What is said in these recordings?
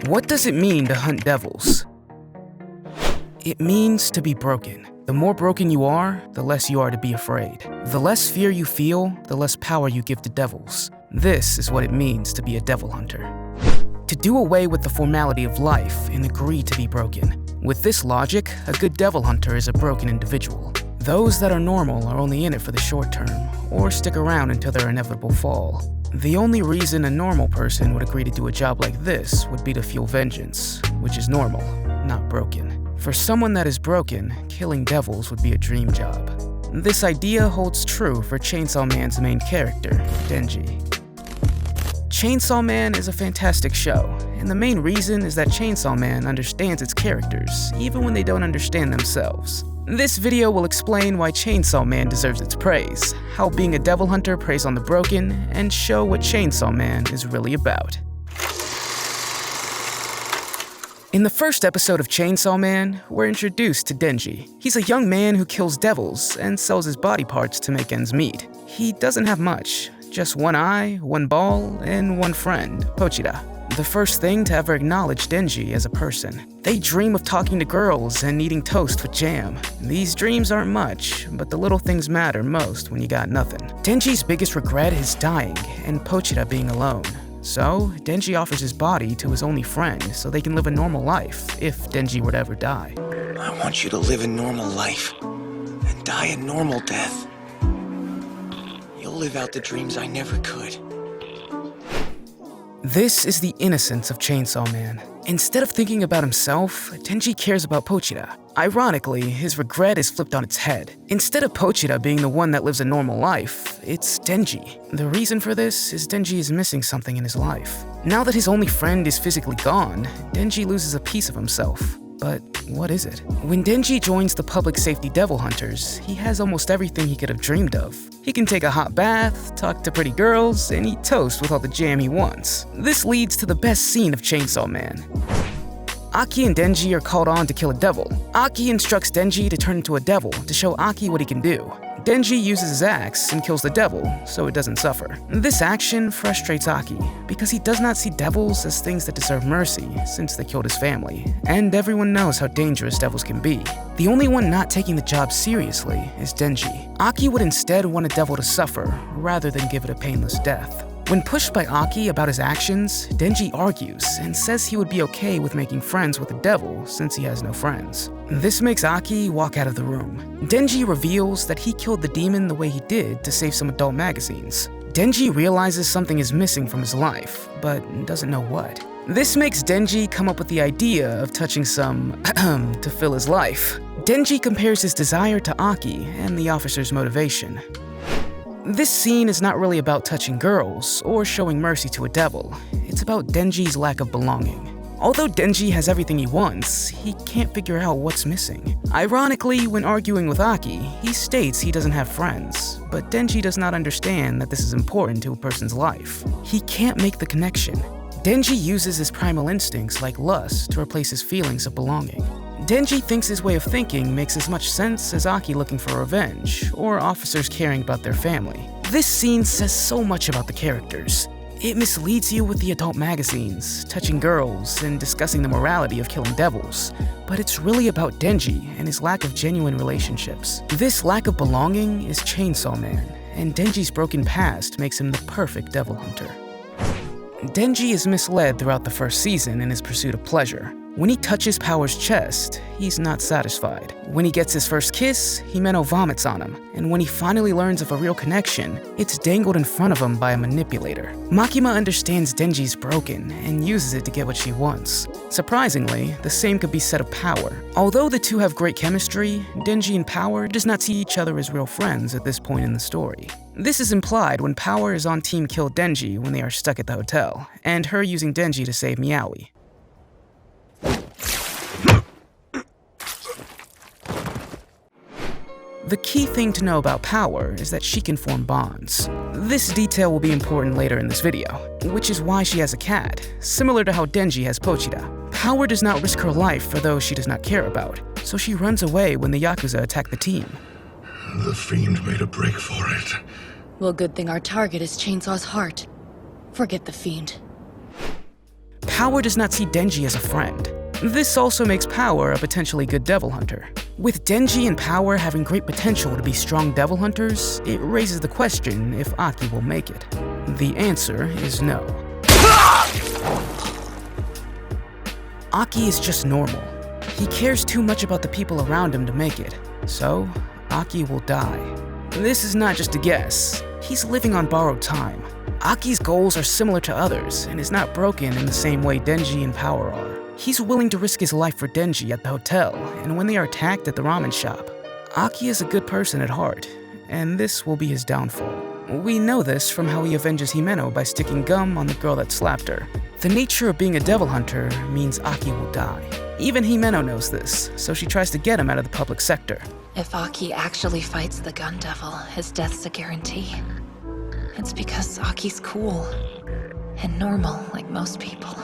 What does it mean to hunt devils? It means to be broken. The more broken you are, the less you are to be afraid. The less fear you feel, the less power you give to devils. This is what it means to be a devil hunter. To do away with the formality of life and agree to be broken. With this logic, a good devil hunter is a broken individual. Those that are normal are only in it for the short term, or stick around until their inevitable fall. The only reason a normal person would agree to do a job like this would be to fuel vengeance, which is normal, not broken. For someone that is broken, killing devils would be a dream job. This idea holds true for Chainsaw Man's main character, Denji. Chainsaw Man is a fantastic show, and the main reason is that Chainsaw Man understands its characters, even when they don't understand themselves. This video will explain why Chainsaw Man deserves its praise, how being a devil hunter preys on the broken, and show what Chainsaw Man is really about. In the first episode of Chainsaw Man, we're introduced to Denji. He's a young man who kills devils and sells his body parts to make ends meet. He doesn't have much, just one eye, one ball, and one friend, Pochita. The first thing to ever acknowledge Denji as a person. They dream of talking to girls and eating toast with jam. These dreams aren't much, but the little things matter most when you got nothing. Denji's biggest regret is dying and Pochita being alone. So, Denji offers his body to his only friend so they can live a normal life if Denji were to ever die. I want you to live a normal life and die a normal death. You'll live out the dreams I never could. This is the innocence of Chainsaw Man. Instead of thinking about himself, Denji cares about Pochita. Ironically, his regret is flipped on its head. Instead of Pochita being the one that lives a normal life, it's Denji. The reason for this is Denji is missing something in his life. Now that his only friend is physically gone, Denji loses a piece of himself. But what is it? When Denji joins the public safety devil hunters, he has almost everything he could have dreamed of. He can take a hot bath, talk to pretty girls, and eat toast with all the jam he wants. This leads to the best scene of Chainsaw Man. Aki and Denji are called on to kill a devil. Aki instructs Denji to turn into a devil to show Aki what he can do. Denji uses his axe and kills the devil, so it doesn't suffer. This action frustrates Aki, because he does not see devils as things that deserve mercy, since they killed his family, and everyone knows how dangerous devils can be. The only one not taking the job seriously is Denji. Aki would instead want a devil to suffer, rather than give it a painless death. When pushed by Aki about his actions, Denji argues and says he would be okay with making friends with the devil since he has no friends. This makes Aki walk out of the room. Denji reveals that he killed the demon the way he did to save some adult magazines. Denji realizes something is missing from his life, but doesn't know what. This makes Denji come up with the idea of touching some to fill his life. Denji compares his desire to Aki and the officer's motivation. This scene is not really about touching girls or showing mercy to a devil. It's about Denji's lack of belonging. Although Denji has everything he wants, he can't figure out what's missing. Ironically, when arguing with Aki, he states he doesn't have friends, but Denji does not understand that this is important to a person's life. He can't make the connection. Denji uses his primal instincts like lust to replace his feelings of belonging. Denji thinks his way of thinking makes as much sense as Aki looking for revenge, or officers caring about their family. This scene says so much about the characters. It misleads you with the adult magazines, touching girls, and discussing the morality of killing devils, but it's really about Denji and his lack of genuine relationships. This lack of belonging is Chainsaw Man, and Denji's broken past makes him the perfect devil hunter. Denji is misled throughout the first season in his pursuit of pleasure. When he touches Power's chest, he's not satisfied. When he gets his first kiss, Himeno vomits on him. And when he finally learns of a real connection, it's dangled in front of him by a manipulator. Makima understands Denji's broken and uses it to get what she wants. Surprisingly, the same could be said of Power. Although the two have great chemistry, Denji and Power does not see each other as real friends at this point in the story. This is implied when Power is on Team Kill Denji when they are stuck at the hotel, and her using Denji to save Meowie. The key thing to know about Power is that she can form bonds. This detail will be important later in this video, which is why she has a cat, similar to how Denji has Pochita. Power does not risk her life for those she does not care about, so she runs away when the Yakuza attack the team. The Fiend made a break for it. Well, good thing our target is Chainsaw's heart. Forget the Fiend. Power does not see Denji as a friend. This also makes Power a potentially good devil hunter. With Denji and Power having great potential to be strong devil hunters, it raises the question if Aki will make it. The answer is no. Aki is just normal. He cares too much about the people around him to make it, so Aki will die. This is not just a guess. He's living on borrowed time. Aki's goals are similar to others and is not broken in the same way Denji and Power are. He's willing to risk his life for Denji at the hotel and when they are attacked at the ramen shop. Aki is a good person at heart, and this will be his downfall. We know this from how he avenges Himeno by sticking gum on the girl that slapped her. The nature of being a devil hunter means Aki will die. Even Himeno knows this, so she tries to get him out of the public sector. If Aki actually fights the gun devil, his death's a guarantee. It's because Aki's cool and normal like most people.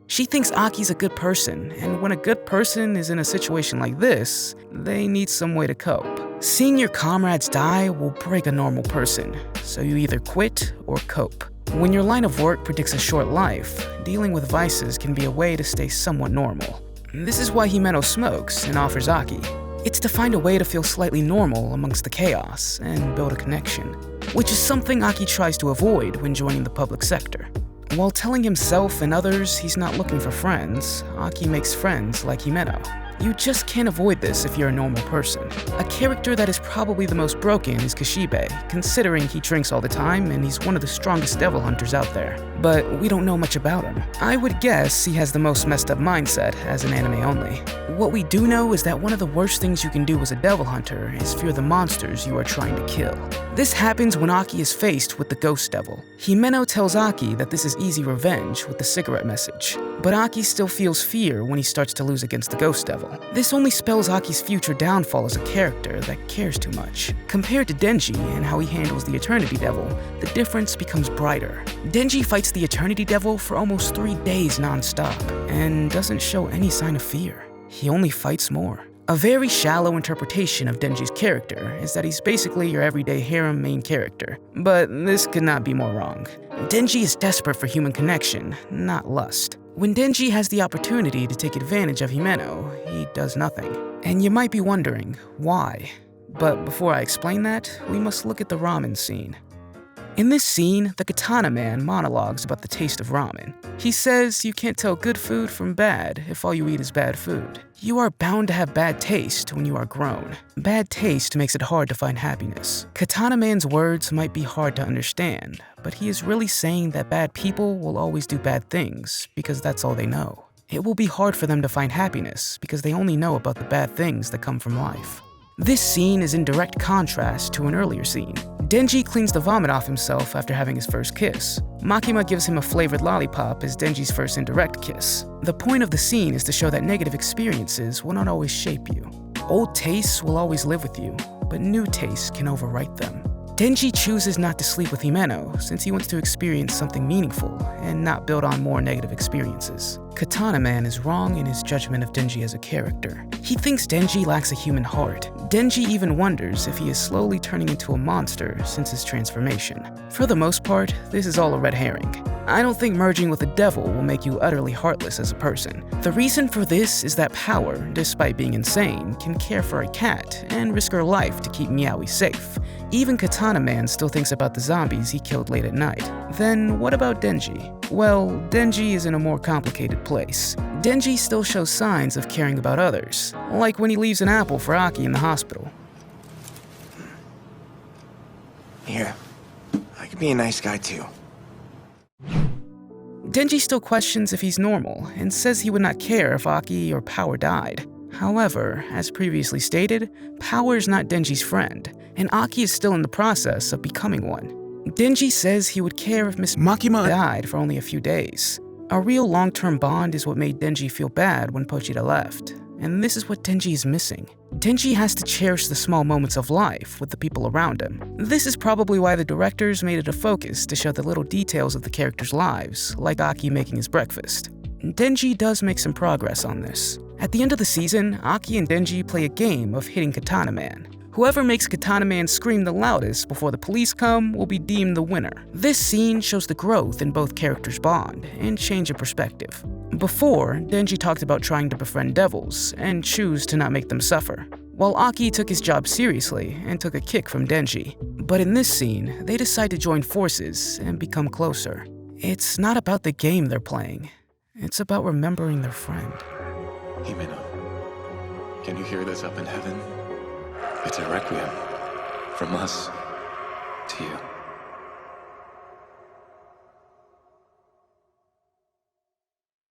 She thinks Aki's a good person, and when a good person is in a situation like this, they need some way to cope. Seeing your comrades die will break a normal person, so you either quit or cope. When your line of work predicts a short life, dealing with vices can be a way to stay somewhat normal. This is why Himeno smokes and offers Aki. It's to find a way to feel slightly normal amongst the chaos and build a connection, which is something Aki tries to avoid when joining the public sector. While telling himself and others he's not looking for friends, Aki makes friends like Himeno. You just can't avoid this if you're a normal person. A character that is probably the most broken is Kishibe, considering he drinks all the time and he's one of the strongest devil hunters out there. But we don't know much about him. I would guess he has the most messed up mindset as an anime only. What we do know is that one of the worst things you can do as a devil hunter is fear the monsters you are trying to kill. This happens when Aki is faced with the ghost devil. Himeno tells Aki that this is easy revenge with the cigarette message, but Aki still feels fear when he starts to lose against the ghost devil. This only spells Aki's future downfall as a character that cares too much. Compared to Denji and how he handles the Eternity Devil, the difference becomes brighter. Denji fights the Eternity Devil for almost 3 days non-stop and doesn't show any sign of fear. He only fights more. A very shallow interpretation of Denji's character is that he's basically your everyday harem main character, but this could not be more wrong. Denji is desperate for human connection, not lust. When Denji has the opportunity to take advantage of Himeno, he does nothing. And you might be wondering, why? But before I explain that, we must look at the ramen scene. In this scene, the Katana Man monologues about the taste of ramen. He says you can't tell good food from bad if all you eat is bad food. You are bound to have bad taste when you are grown. Bad taste makes it hard to find happiness. Katana Man's words might be hard to understand, but he is really saying that bad people will always do bad things because that's all they know. It will be hard for them to find happiness because they only know about the bad things that come from life. This scene is in direct contrast to an earlier scene. Denji cleans the vomit off himself after having his first kiss. Makima gives him a flavored lollipop as Denji's first indirect kiss. The point of the scene is to show that negative experiences will not always shape you. Old tastes will always live with you, but new tastes can overwrite them. Denji chooses not to sleep with Himeno since he wants to experience something meaningful and not build on more negative experiences. Katana Man is wrong in his judgment of Denji as a character. He thinks Denji lacks a human heart. Denji even wonders if he is slowly turning into a monster since his transformation. For the most part, this is all a red herring. I don't think merging with the devil will make you utterly heartless as a person. The reason for this is that Power, despite being insane, can care for a cat and risk her life to keep Meowie safe. Even Katana Man still thinks about the zombies he killed late at night. Then what about Denji? Well, Denji is in a more complicated place. Denji still shows signs of caring about others, like when he leaves an apple for Aki in the hospital. Here, I could be a nice guy too. Denji still questions if he's normal and says he would not care if Aki or Power died. However, as previously stated, Power is not Denji's friend, and Aki is still in the process of becoming one. Denji says he would care if Miss Makima died for only a few days. A real long-term bond is what made Denji feel bad when Pochita left, and this is what Denji is missing. Denji has to cherish the small moments of life with the people around him. This is probably why the directors made it a focus to show the little details of the characters' lives, like Aki making his breakfast. Denji does make some progress on this. At the end of the season, Aki and Denji play a game of hitting Katana Man. Whoever makes Katana Man scream the loudest before the police come will be deemed the winner. This scene shows the growth in both characters' bond and change of perspective. Before, Denji talked about trying to befriend devils and choose to not make them suffer, while Aki took his job seriously and took a kick from Denji. But in this scene, they decide to join forces and become closer. It's not about the game they're playing. It's about remembering their friend. Himeno, can you hear this up in heaven? It's a requiem from us to you.